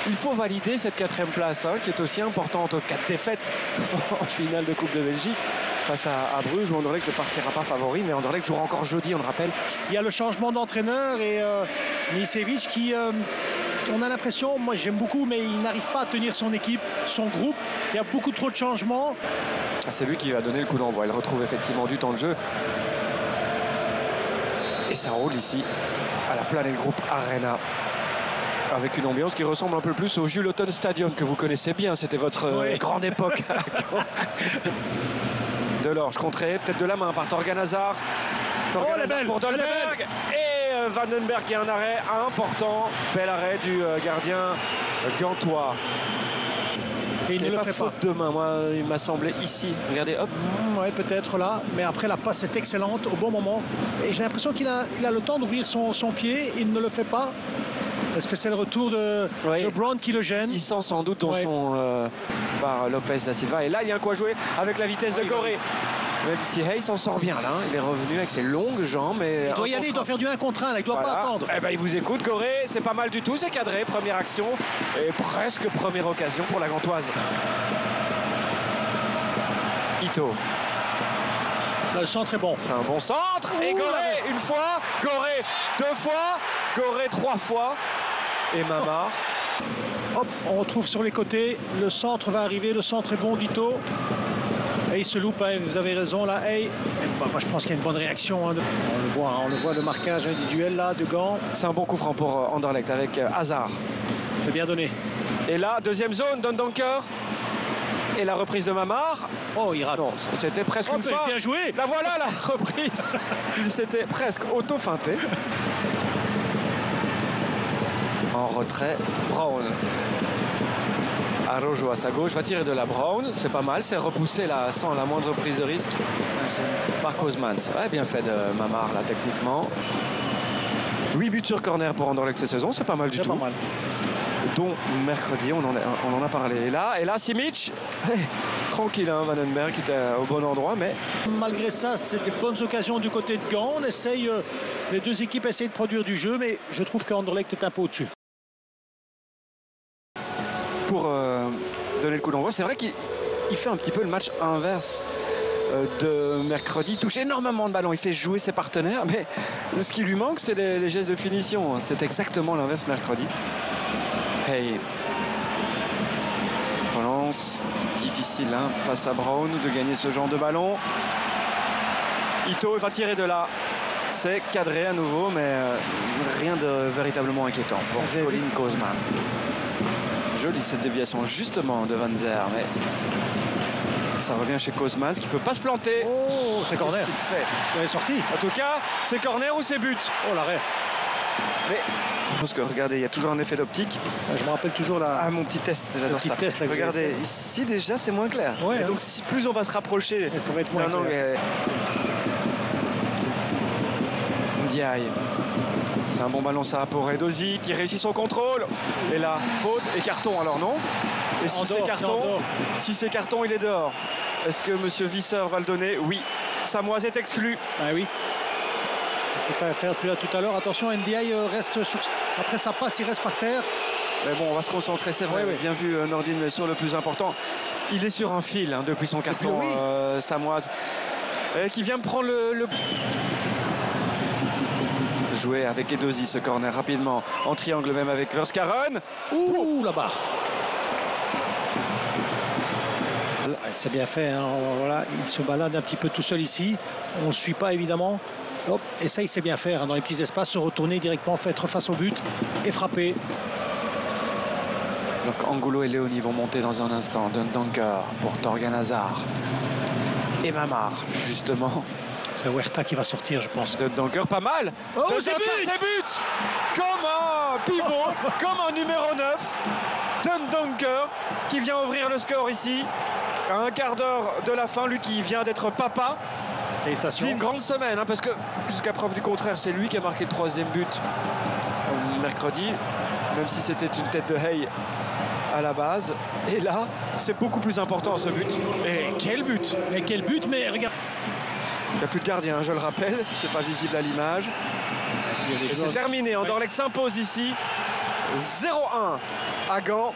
il faut valider cette 4e place, hein, qui est aussi importante aux 4 défaites en finale de Coupe de Belgique face à Bruges, où Anderlecht ne partira pas favori, mais Anderlecht jouera encore jeudi, on le rappelle. Il y a le changement d'entraîneur et Milicevic qui, on a l'impression, moi j'aime beaucoup, mais il n'arrive pas à tenir son équipe, son groupe. Il y a beaucoup trop de changements. C'est lui qui va donner le coup d'envoi. Il retrouve effectivement du temps de jeu. Et ça roule ici, à la Planet Group Arena, avec une ambiance qui ressemble un peu plus au Jules Houghton Stadium que vous connaissez bien. C'était votre grande époque. Delorge contré, peut-être de la main par Torgan Hazard. Torgan Hazard pour Dolberg. Et Vandenberg qui a un arrêt important. Bel arrêt du gardien gantois. Et il ne le fait faute de main, moi, il m'a semblé ici. Regardez, hop. Oui, peut-être là. Mais après, la passe est excellente au bon moment. Et j'ai l'impression qu'il a le temps d'ouvrir son pied. Il ne le fait pas. Est-ce que c'est le retour de Brown qui le gêne? Il sent sans doute dans son par Lopez da Silva. Et là, il y a un quoi jouer avec la vitesse de Goré. Même si Hay s'en sort bien là, il est revenu avec ses longues jambes. Mais il doit y aller, il doit faire du 1 contre 1, là, il ne doit pas attendre. Eh ben, il vous écoute, Goré, c'est pas mal du tout, c'est cadré, première action et presque première occasion pour la Gantoise. Ito. Le centre est bon. C'est un bon centre. Et Goré, une fois, Goré, 2 fois, Goré 3 fois. Et Mamar. Hop, on retrouve sur les côtés, le centre va arriver, le centre est bon d'Ito. Et il se loupe, hein, vous avez raison là. Moi je pense qu'il y a une bonne réaction. Hein, on le voit le marquage du duel là, de Gand. C'est un bon coup franc pour Anderlecht avec Hazard. C'est bien donné. Et là, deuxième zone, Donker. Et la reprise de Mamar. Oh, il rate. C'était presque une fois. Bien joué. La voilà la reprise. Il s'était presque auto-feinté. En retrait, Brown. Araujo à sa gauche, va tirer de la Brown, c'est pas mal, c'est repoussé là sans la moindre prise de risque par Kozmans. Ouais, bien fait de Mamar là techniquement. 8 buts sur corner pour Anderlecht cette saison, c'est pas mal du tout. Pas mal. Dont mercredi, on en a parlé. Et là Simic, tranquille, hein, Vandenberg qui était au bon endroit, mais... Malgré ça, c'est des bonnes occasions du côté de Gand. On essaye, les deux équipes essayent de produire du jeu, mais je trouve qu'Anderlecht est un peu au-dessus. Pour donner le coup d'envoi, c'est vrai qu'il fait un petit peu le match inverse de mercredi. Il touche énormément de ballons, il fait jouer ses partenaires, mais ce qui lui manque, c'est les gestes de finition. C'est exactement l'inverse mercredi. Hey. Relance difficile hein, face à Brown de gagner ce genre de ballon. Ito va tirer de là. C'est cadré à nouveau, mais rien de véritablement inquiétant pour Colin Kozman. Jolie cette déviation justement de Van Zer, mais ça revient chez Kozmans qui ne peut pas se planter. Oh, c'est corner. Qu'est-ce qu'il fait? Il est sorti. En tout cas, c'est corner ou c'est but. Oh, l'arrêt. Mais parce que regardez, il y a toujours un effet d'optique. Je me rappelle toujours là. Ah, mon petit test, j'adore ça. Test, là, regardez, ici déjà c'est moins clair. Ouais, et hein. donc si plus on va se rapprocher, et ça va être moins clair. Ndiaye. C'est un bon ballon ça pour Edozi qui réussit son contrôle. Et là, faute et carton, alors non? Et si c'est carton, il est dehors. Est-ce que Monsieur Visser va le donner? Oui. Samoise est exclu. Ah oui. Ce qu'il fallait faire tout à l'heure. Attention, Ndiaye reste sur... Après sa passe, il reste par terre. Mais bon, on va se concentrer, c'est vrai. Oui. Bien vu, Nordin, mais sur le plus important. Il est sur un fil hein, depuis son carton, Samoise. Qui vient prendre le... Jouer avec Edozi ce corner rapidement en triangle même avec Verskaren. Ouh, là-bas. C'est bien fait, hein. Voilà, il se balade un petit peu tout seul ici. On ne suit pas évidemment. Hop, et ça il sait bien faire hein, dans les petits espaces, se retourner directement, être face au but et frapper. Donc Angulo et Léoni vont monter dans un instant. Dunker pour Torgan Hazard. Et Mamar, justement. C'est Huerta qui va sortir, je pense. Dunker, pas mal. Oh, c'est but. Comme un pivot, comme un numéro 9. Dunker qui vient ouvrir le score ici. À un quart d'heure de la fin, lui qui vient d'être papa. Félicitations. C'est une grande semaine, hein, parce que jusqu'à preuve du contraire, c'est lui qui a marqué le 3e but mercredi, même si c'était une tête de Hay à la base. Et là, c'est beaucoup plus important ce but. Et quel but! Mais quel but, mais regarde. Il n'y a plus de gardien, je le rappelle, c'est pas visible à l'image. Et c'est terminé, Anderlecht s'impose ici 0-1 à Gand.